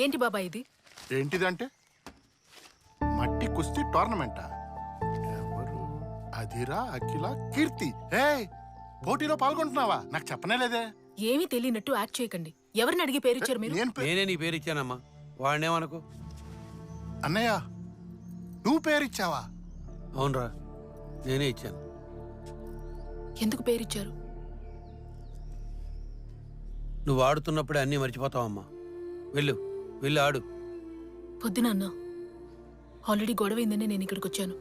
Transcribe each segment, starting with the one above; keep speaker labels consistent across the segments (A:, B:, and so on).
A: ఏంటి బాబా ఇది?
B: ఏంటిదంటే మట్టి కుస్తీ టోర్నమెంటా? ఎవరు? అదిరా, అఖిల, కీర్తి. పోటీలో పాల్గొంటున్నావా? నాకు చెప్పనే లేదే.
A: ఏమీ తెలియనట్టు యాక్ట్ చేయకండి. ఎవరిని అడిగి పేరిచ్చారు మీరు?
C: నేనే నీ పేరు ఇచ్చానమ్మా, వాడినేమనుకో.
B: అన్నయ్య, నువ్వు పేరిచ్చావా?
C: అవునరా, నేనే ఇచ్చాను.
A: ఎందుకు పేరిచ్చారు?
C: నువ్వు ఆడుతున్నప్పుడే అన్నీ మర్చిపోతావమ్మా. వెళ్ళు, వెళ్ళి ఆడు.
A: పొద్దునన్న ఆల్రెడీ గొడవైందని నేను ఇక్కడికి వచ్చాను.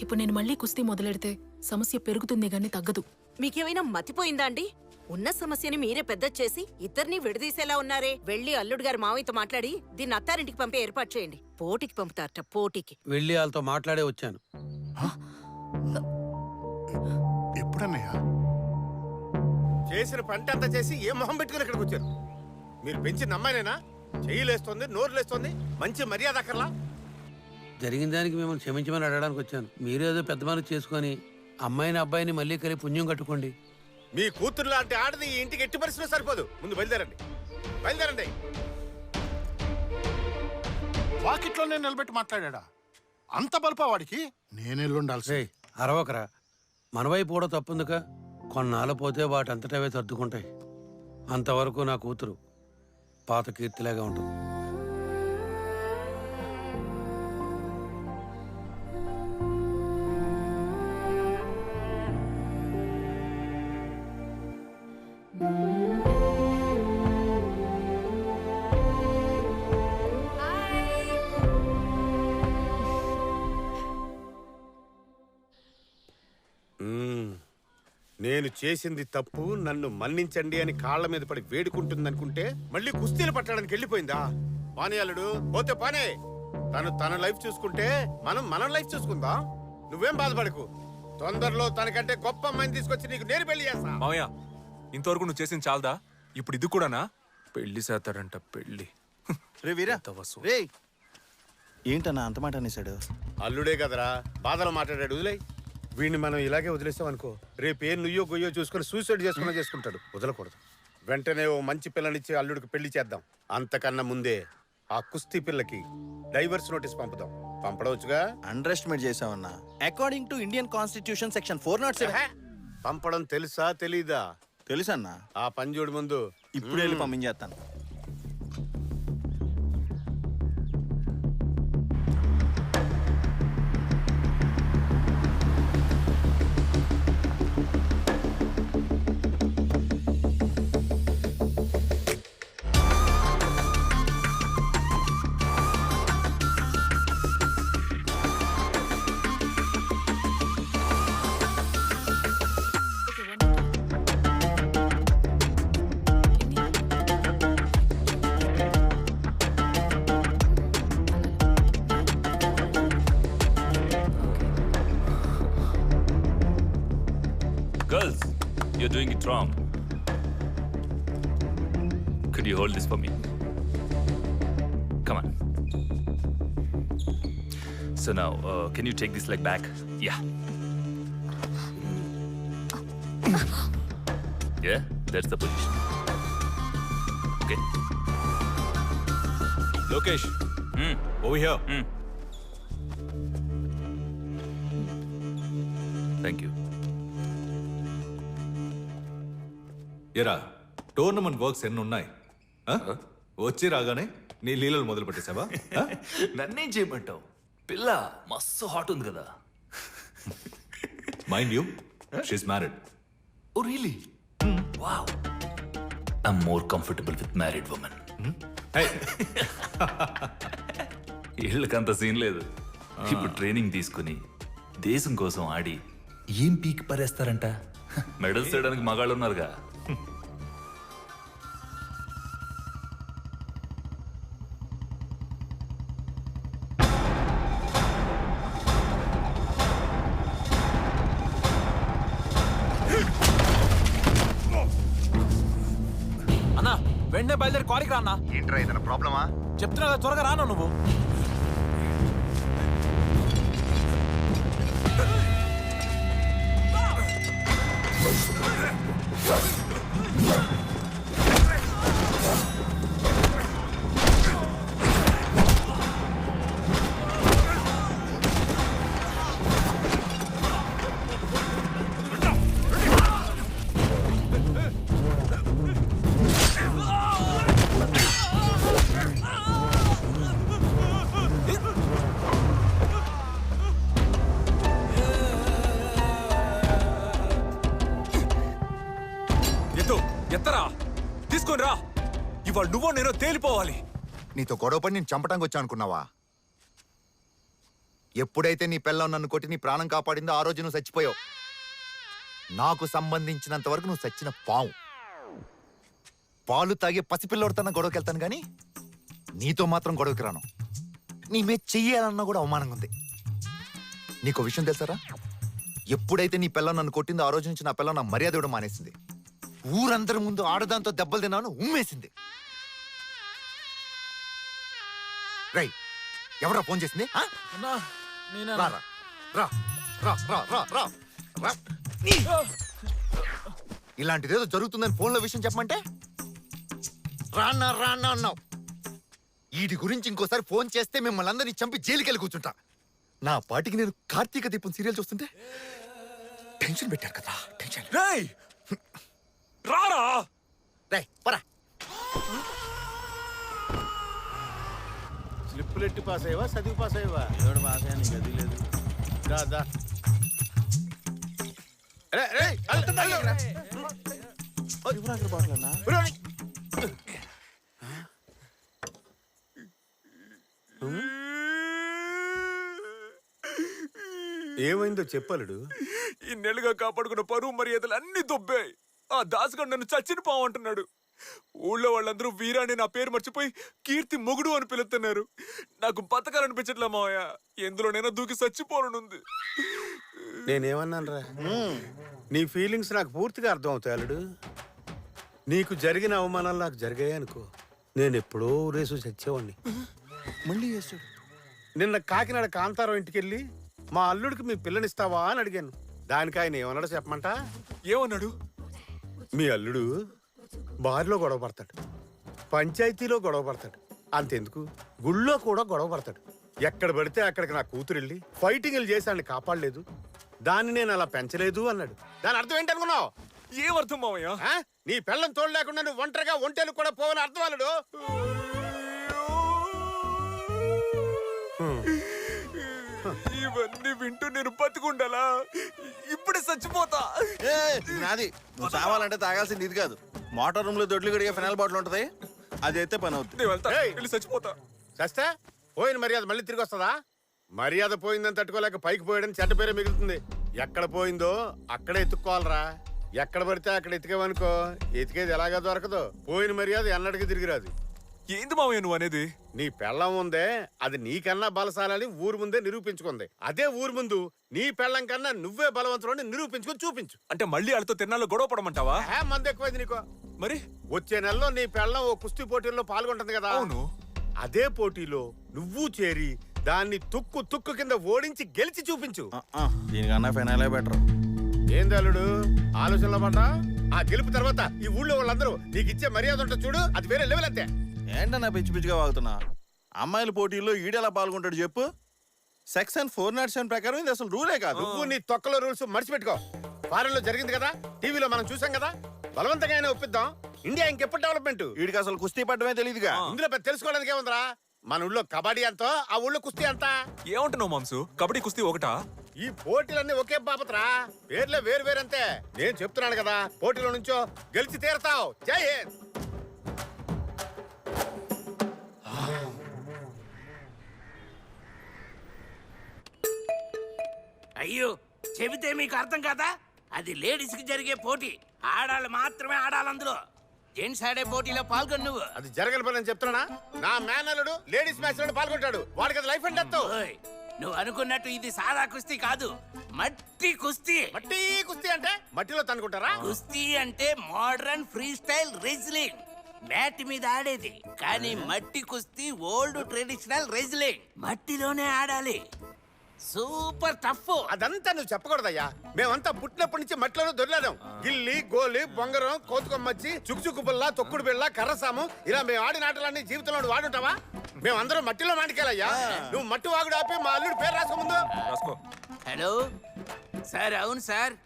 A: ఇప్పుడు నేను మళ్ళీ కుస్తీ మొదలెడితే సమస్య పెరుగుతుంది గానీ తగ్గదు.
D: మీకేమైనా మతిపోయిందా అండి? ఉన్న సమస్యని మీరే పెద్ద చేసి ఇద్దరిని విడదీసేలా ఉన్నారే. వెళ్ళి అల్లుడు గారు మావయ్యతో మాట్లాడి దీన్ని అత్తారింటికి పంపే ఏర్పాటు చేయండి. పోటీకి పంపుతారట, పోటీకి.
C: వెళ్ళి వాళ్ళతో మాట్లాడే వచ్చాను.
B: ఎప్పుడన్నయ్యా?
E: చేసిన పంట అంతా చేసి ఏ మొహం పెట్టుకుని ఇక్కడికి వచ్చారు? మీరు పెంచిన అమ్మాయినేనా? చెయ్యిలేస్తోంది, నోరులేస్తోంది, మంచి మర్యాద అక్కర్లా?
C: జరిగిన దానికి మిమ్మల్ని క్షమించమని అడగడానికి వచ్చాను. మీరేదో పెద్ద మనసు చేసుకొని అమ్మాయిని అబ్బాయిని మళ్ళీ కలిపి పుణ్యం కట్టుకోండి.
E: మీ కూతురు లాంటి ఆడది ఈ ఇంటికి ఎట్టి పరిస్థితుల్లో సరిపోదు. ముందు బయలుదేరండి, బయలుదేరండి.
B: వాకిట్లోనే నిలబెట్టి మాట్లాడా? అంత బల్పా వాడికి? నేనెళ్ళుండాల్సి.
C: అరవకరా, మనవైపు కూడా తప్పుందిక. కొన్నాళ్ళు పోతే వాటంతటవే సర్దుకుంటాయి. అంతవరకు నా కూతురు పాత కీర్తిలాగా ఉంటుంది.
E: నేను చేసింది తప్పు, నన్ను మన్నించండి అని కాళ్ల మీద పడి వేడుకుంటుందనుకుంటే మళ్ళీ కుస్తీలు పట్టడానికి వెళ్ళిపోయిందా? పానీ అల్లుడు, పోతే పానే. తన లైఫ్ చూసుకుంటే మనం లైఫ్ చూసుకుందాం. నువ్వేం బాధపడకు. తొందరలో తనకంటే గొప్ప అమ్మాయిని తీసుకొచ్చి నీకు నేను పెళ్లి చేస్తా.
F: మావయ్య, ఇంతవరకు నువ్వు చేసింది చాలదా? ఇప్పుడు ఇది కూడానా? పెళ్లి చేస్తాడంట, పెళ్లి.
G: రే వీరా, రే ఏంటన్నా అంత మాట అనేసాడు?
E: అల్లుడే కదరా, బాధలో మాట్లాడాడు. వదిలే. వీడిని మనం ఇలాగే వదిలేస్తాం అనుకో, రేపేం నుయ్యో గొయ్యో చూసుకొని సూసైడ్ చేసుకుంటాడు. వదలకూడదు. వెంటనే ఓ మంచి పిల్లనిచ్చి అల్లుడికి పెళ్లి చేద్దాం. అంతకన్నా ముందే ఆ కుస్తీ పిల్లకి డైవర్స్ నోటీస్ పంపుదాం. పంపడవచ్చుగా?
G: అండర్ ఎస్టిమేట్ చేసావన్నా. According to Indian constitution section 407.
E: పంపడం తెలుసా తెలీదా?
G: తెలుసన్నా.
E: ఆ పని చూడు ముందు.
G: ఇప్పుడు వెళ్ళి పంపించేస్తాను.
H: Girls, you're doing it wrong. Could you hold this for me? Come on. So now, can you take this leg back? Yeah. Yeah, that's the position. Okay.
F: Lokesh, over here.
H: Thank you.
F: ఎరా, tournament works ఎన్ని ఉన్నాయి? వచ్చి రాగానే నీ లీలలు మొదలు పెట్టేసావా?
H: నన్నేం చేయమంటావు? పిల్ల మస్తు హాట్ ఉంది కదా.
F: Mind you, she's married.
H: Oh really? Wow. I'm more comfortable with married women. వీళ్ళకంత సీన్ లేదు. ఇప్పుడు ట్రైనింగ్ తీసుకుని దేశం కోసం ఆడి ఏం పీక్ పరేస్తారంట. మెడల్స్ చేయడానికి మగాళ్ళు ఉన్నారుగా.
I: అన్నా వెంటనే బయలుదేరి కాడికి రా అన్నా.
G: ఏంట్రా ఏదైనా ప్రాబ్లమా?
I: చెప్తున్నా కదా, త్వరగా రాను నువ్వు. ఎత్తరా తీసుకొని రా. ఇవాళ నువ్వో నేను తేలిపోవాలి.
J: నీతో గొడవపడి నేను చంపటానికి వచ్చా అనుకున్నావా? ఎప్పుడైతే నీ పిల్లం నన్ను కొట్టి నీ ప్రాణం కాపాడిందో ఆ రోజు నువ్వు చచ్చిపోయావు. నాకు సంబంధించినంత వరకు నువ్వు చచ్చిన పావు. పాలు తాగే పసిపిల్లడితోన్న గొడవకి వెళ్తాను కానీ నీతో మాత్రం గొడవకి రాను. నీ మీద చెయ్యాలన్నా కూడా అవమానంగా ఉంది. నీకు విషయం తెలుసారా? ఎప్పుడైతే నీ పిల్లం నన్ను కొట్టిందో ఆ రోజు నుంచి నా పిల్లం నా మర్యాద ఇవ్వడం మానేసింది. ఊరందరి ముందు ఆడదాంతో దెబ్బలు తిన్నాను ఉమ్మేసింది. రై ఎవరా ఫోన్ చేసింది? రా రా రా రా రా రా రా రా. ఇలాంటిదేదో జరుగుతుందని ఫోన్లో విషయం చెప్పమంటే రాన్నా రాన్నా అన్నావు. వీటి గురించి ఇంకోసారి ఫోన్ చేస్తే మిమ్మల్ని అందరినీ చంపి జైలుకెళ్ళి కూర్చుంటా. నా పాటికి నేను కార్తీక దీపం సీరియల్ చూస్తుంటే టెన్షన్ పెట్టారు కదా. టెన్షన్
I: రేయ్ రారా.
J: రేయ్ పరా.
E: స్లిప్పులెట్టి పాస్ అయ్యవా చదివి పాస్ అయ్యవా?
G: పాస్ అయ్యా, నీకు అది లేదు.
E: దా రే, రే, అల్లు, అల్లు.
G: బాటిల్ అన్నా?
E: ఉరోని. ఏమైందో చెప్పలుడు?
I: ఈ నెలగా కాపాడుకున్న పరువు మర్యాదలు అన్ని దొబ్బాయి. ఆ దాసుగాడు నన్ను చచ్చిన పావంటున్నాడు. ఊళ్ళో వాళ్ళందరూ వీరాని నా పేరు మర్చిపోయి కీర్తి మొగుడు అని పిలుస్తున్నారు. నాకు బతకాలనిపించట్లే మావయ్య. ఎందులోనైనా దూకి చచ్చిపోనుంది.
E: నేనేమన్నానరా? నీ ఫీలింగ్స్ నాకు పూర్తిగా అర్థం అవుతాయి అల్లుడు. నీకు జరిగిన అవమానాలు నాకు జరిగాయి అనుకో, నేను ఎప్పుడో రేసు చచ్చేవాడిని.
G: మళ్ళీ చేస్తాడు.
E: నిన్న కాకినాడ కాంతారావు ఇంటికెళ్ళి మా అల్లుడికి మీ పిల్లనిస్తావా అని అడిగాను. దానికి ఆయన ఏమన్నాడో చెప్పమంట?
I: ఏమన్నాడు?
E: మీ అల్లుడు బారిలో గొడవ పడతాడు, పంచాయతీలో గొడవ పడతాడు, అంతెందుకు గుళ్ళో కూడా గొడవ పడతాడు. ఎక్కడ పడితే అక్కడికి నా కూతురు వెళ్ళి ఫైటింగ్లు చేశాన్ని కాపాడలేదు, దాన్ని నేను అలా పెంచలేదు అన్నాడు. దాని అర్థం ఏంటనుకున్నావు?
I: ఏమర్థం మావయ్య?
E: నీ పిల్లని తోడు లేకుండా నువ్వు ఒంటరిగా ఒంటేలు కూడా పోవని అర్థం అల్లుడు.
I: ఇవన్నీ వింటూ నేను బతుకుండాలా? ఇప్పుడే చచ్చిపోతా.
G: నాది నువ్వు చావాలంటే తాగాల్సింది ఇది కాదు. మోటార్ రూమ్ లో దొడ్లు గడిగే ఫినాల్ బాటిల్ ఉంటది, అది అయితే పని అవుతుంది.
I: నేను వెళ్తా.
E: ఏయ్.
I: వెళ్ళి చచ్చిపోతా.
E: చస్తే పోయిన మర్యాద మళ్ళీ తిరిగి వస్తుందా? మర్యాద పోయిందని తట్టుకోలేక పైకి పోయడం చెడ్డ పేరే మిగులుతుంది. ఎక్కడ పోయిందో అక్కడే ఎత్తుక్కోవాలరా. ఎక్కడ పడితే అక్కడ ఎతికేవనుకో, ఎతికేది ఎలాగా దొరకదు. పోయిన మర్యాద ఎన్నటికీ తిరిగి రాదు.
I: ఏంది మావయ్య నువ్వు అనేది?
E: నీ పెళ్ళం ఉందే, అది నీకన్నా బలశాలని ఊరు ముందే నిరూపించుకుంది. అదే ఊరు ముందు నీ పెళ్ళం కన్నా నువ్వే బలవంతులని నిరూపించుకుని చూపించు.
I: అంటే మళ్ళీ వాళ్ళతో తిన్నాలో గొడవ పడమంటావా?
E: మంది ఎక్కువైంది నీకో.
I: మరి
E: వచ్చే నెలలో నీ పెళ్ళం ఓ కుస్తీ పోటీల్లో పాల్గొంటుంది కదా.
I: అవును.
E: అదే పోటీలో నువ్వు చేరి దాన్ని తుక్కు తుక్కు కింద ఓడించి గెలిచి చూపించు.
G: దీనికన్నా ఫినాలే బెటర్.
E: ఏంది అల్లుడు ఆలోచనలో పడ్డా? ఆ గెలుపు తర్వాత ఈ ఊళ్ళో వాళ్ళందరూ నీకు ఇచ్చే మర్యాద ఉంటుంది చూడు, అది వేరే లెవెల్ అంతే.
G: ఏంటన్నా పిచ్చి పిచ్చిగా వాగుతున్నా? అమ్మాయిల పోటీల్లో ఈడెలా పాల్గొంటాడు చెప్పు? సెక్షన్ 407 ప్రకారం ఇది అసలు రూలే కాదు.
E: నువ్వు నీ తొక్కలో రూల్స్ మర్చిపెట్టుకో. ఫారెన్ లో జరిగింది కదా, టీవీలో మనం చూసాం కదా. బలవంతంగా అయినా ఒప్పిద్దాం. ఇండియా ఇంకెప్పుడు డెవలప్మెంట్?
G: వీడికి అసలు కుస్తీ పడ్డమే తెలియదుగా.
E: ఇందులో పెద్ద తెలుసుకోవడానికి ఏముందిరా? మన ఊళ్ళో కబడ్డీ ఎంతో, ఆ ఊళ్ళో కుస్తీ ఎంత?
I: ఏమంటున్నావు మాంసు? కబడ్డీ కుస్తీ ఒకటా?
E: ఈ పోటీలన్నీ ఒకే బాపత్రా, పేర్లే వేరు వేరంతే. నేను చెప్తున్నాను కదా, పోటీలో నుంచో గెలిచి తీరతావు. జై హింద్.
K: అయ్యో, చెబితే మీకు అర్థం కాదా? అది లేడీస్ కి జరిగే పోటీ. ఆడాళ్ళు మాత్రమే ఆడాలి అందులో. జెంట్స్ ఆడే పోటీలో పాల్గొను నువ్వు.
E: అది జరగని పని అని చెప్తున్నా. నా మేనల్లుడు లేడీస్ మ్యాచ్ లో పాల్గొంటాడు. వాడికి అది లైఫ్ అండ్ డెత్.
K: ఓయ్, నువ్వు అనుకున్నట్టు ఇది సాదా కుస్తీ కాదు, మట్టి కుస్తీ.
E: మట్టి కుస్తీ అంటే మట్టిలో తనుకుంటారా?
K: కుస్తీ అంటే modern free style wrestling, mat మీద ఆడేది. కానీ మట్టి కుస్తీ ఓల్డ్ ట్రెడిషనల్ రెజ్లింగ్, మట్టిలోనే ఆడాలి. Super tough.
E: అదంతా నువ్వు చెప్పకూడదయ్యా. మేమంతా పుట్టినప్పటి నుంచి మట్టిలోనే దొరిలాం. గిల్లి, గోలి, బొంగరం, కోతుకొమ్మచ్చి, చుక్చుక్కు బిళ్ళ, తొక్కుడు బిళ్ళ, కర్రసాము, ఇలా మేము ఆడిన ఆటలన్నీ జీవితంలో వాడుంటావా? మేమందరం మట్టిలో మాటికెళ్ళయ్యా. నువ్వు మట్టి వాగుడు ఆపి మా అల్లుడు పేరు రాసుకో ముందు.
I: రాసుకో.
K: Hello sir. అవును సార్,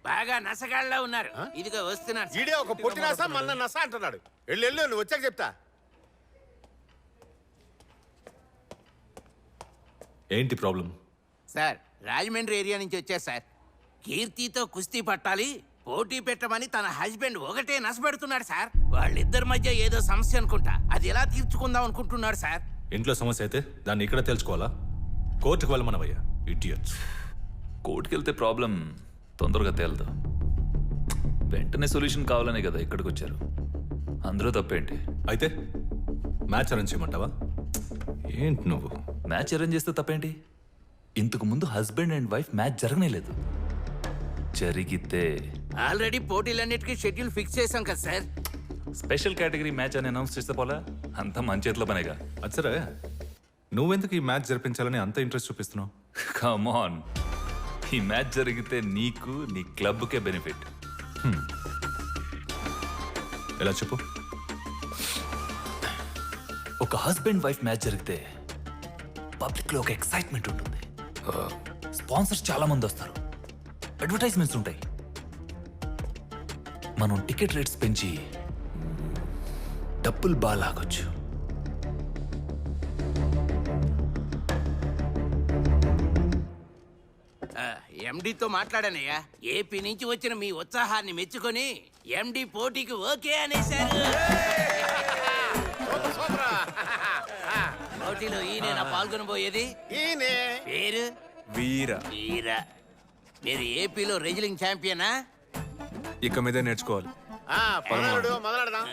K: బాగా నసగాళ్ళ ఉన్నారు. ఇదిగో వస్తున్నారు.
E: ఈడే ఒక పొట్టి నస మన నస అంటున్నాడు. వెళ్ళు నువ్వు వచ్చాక చెప్తా.
F: ఏంటి ప్రాబ్లం?
K: సార్ రాజమండ్రి ఏరియా నుంచి వచ్చారు సార్. కీర్తితో కుస్తీ పట్టాలి, పోటీ పెట్టమని తన హస్బెండ్ ఒకటే నసపెడుతున్నాడు సార్. వాళ్ళిద్దరి మధ్య ఏదో సమస్య అనుకుంటా. అది ఎలా తీర్చుకుందాం అనుకుంటున్నాడు సార్.
F: ఇంట్లో సమస్య అయితే దాన్ని ఇక్కడ తెలుసుకోవాలా? కోర్టుకు వెళ్ళమనవయ్యా, ఇడియట్స్.
H: కోర్టుకి వెళ్తే ప్రాబ్లం తొందరగా తేలదు. వెంటనే సొల్యూషన్ కావాలనే కదా ఇక్కడికి వచ్చారు. అందులో తప్పేంటి?
F: అయితే మ్యాచ్ అరేంజ్ చేయమంటావా? ఏంటి నువ్వు?
H: మ్యాచ్ అరేంజ్ చేస్తే తప్పేంటి? ఇంతకు ముందు హస్బెండ్ అండ్ వైఫ్ మ్యాచ్ జరగనేలేదు. జరిగితే
K: ఆల్రెడీ పోటీలన్నిటికీ షెడ్యూల్ ఫిక్స్ చేశాం కదా సార్.
H: స్పెషల్ కేటగిరీ మ్యాచ్ అని అనౌన్స్ చేస్తే పోలా? అంతా మన చేతిలో పనేగా.
F: అచ్చరే, నువ్వెందుకు ఈ మ్యాచ్ జరిపించాలని అంత ఇంట్రెస్ట్ చూపిస్తున్నావు?
H: కమ్ ఆన్, ఈ మ్యాచ్ జరిగితే నీకు నీ క్లబ్కే బెనిఫిట్.
F: ఎలా చెప్పు?
H: ఒక హస్బెండ్ వైఫ్ మ్యాచ్ జరిగితే పబ్లిక్ లో ఒక ఎక్సైట్మెంట్ ఉంటుంది. స్పాన్సర్స్ చాలా మంది వస్తారు, అడ్వర్టైజ్మెంట్స్ ఉంటాయి. మనం టికెట్ రేట్స్ పెంచి డబ్బులు బాగా లాగొచ్చు.
K: ఎండితో మాట్లాడానయ్యా. ఏపీ నుంచి వచ్చిన మీ ఉత్సాహాన్ని మెచ్చుకొని ఎండి పోటీకి ఓకే అనేశారు. పోటీలో ఈయన పాల్గొనబోయేది.
E: ఈయనే
K: పేరు
I: వీర.
K: వీర. మీరు ఏపీలో రెజ్లింగ్ ఛాంపియనా?
I: ఇక మీదే నేర్చుకోవాలి.
E: మొదలెడదాం.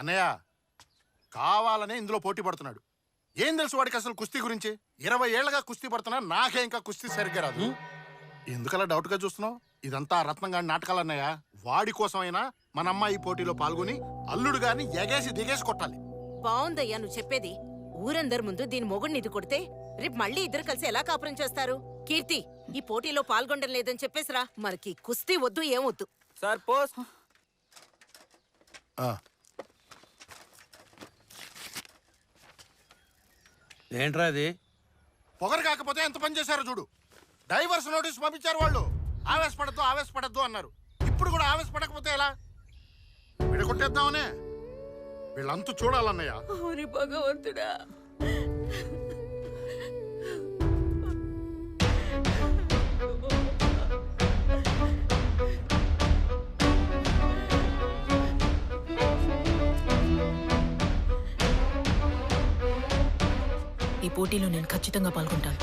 B: అన్నయ్య కావాలనే ఇందులో పోటీ పడుతున్నాడు. ఏం తెలుసు వాడికి అసలు కుస్తీ గురించి? 20 ఏళ్లుగా కుస్తీ పడుతున్నా, నాకే ఇంకా కుస్తీ సరిగ్గా రాదు. ఎందుకలా డౌట్ గా చూస్తున్నావు? ఇదంతా రత్నంగా నాటకాలు అన్నయ్య. వాడి కోసమైనా మన అమ్మాయి పోటీలో పాల్గొని అల్లుడు గారిని ఎగేసి దిగేసి కొట్టాలి.
D: బావుందయ్యా నువ్వు చెప్పేది. ఊరందరి ముందు దీని మొగుడిని ఇది కొడితే రేపు మళ్ళీ ఇద్దరు కలిసి ఎలా కాపురం చేస్తారు? కీర్తి, ఈ పోటీలో పాల్గొనడం లేదని చెప్పేసిరా. మనకి కుస్తీ వద్దు, ఏమొద్దు.
I: Sir post.
C: ఏంట్రా అది?
B: పొగరు కాకపోతే ఎంత పని చేశారో చూడు. డైవర్స్ నోటీస్ పంపించారు వాళ్ళు. ఆవేశపడద్దు అన్నారు. ఇప్పుడు కూడా ఆవేశపడకపోతే ఎలా? విడగొట్టేద్దామనే. వీళ్ళంతా చూడాలన్నయ్య.
D: ఓరి భగవంతుడా.
A: ఈ పోటీలో నేను ఖచ్చితంగా పాల్గొంటాను.